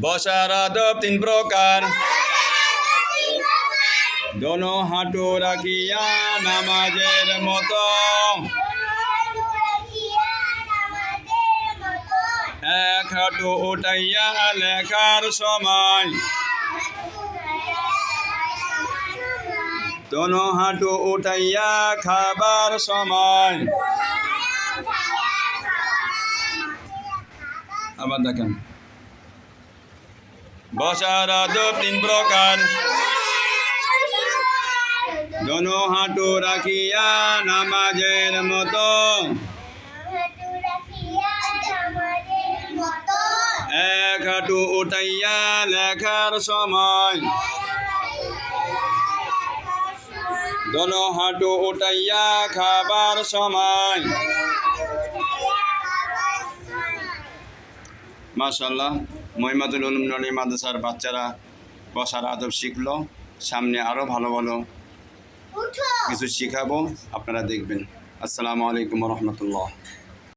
বসার আদব তিন প্রকার দোনো হাঁটু রাখিয়া নামাজের মতো এক হাঁটু উঠাইয়া লেখার সময় দোনো হাঁটু উঠাইয়া খাবার সময় আবার দেখেন বসার আদব তিন প্রকার দোনো হাঁটু রাখিয়া নামাজের মতো এক হাঁটু উঠাইয়া লেখার সময় দোনো হাঁটু উঠাইয়া খাবার সময় মাশাআল্লাহ মহিমাতুল উলুম নুরানী মাদ্রাসার বাচ্চারা বসার আদব শিখলো। সামনে আরও ভালো ভালো কিছু শিখাবো, আপনারা দেখবেন। আসসালামু আলাইকুম ওয়া রাহমাতুল্লাহ।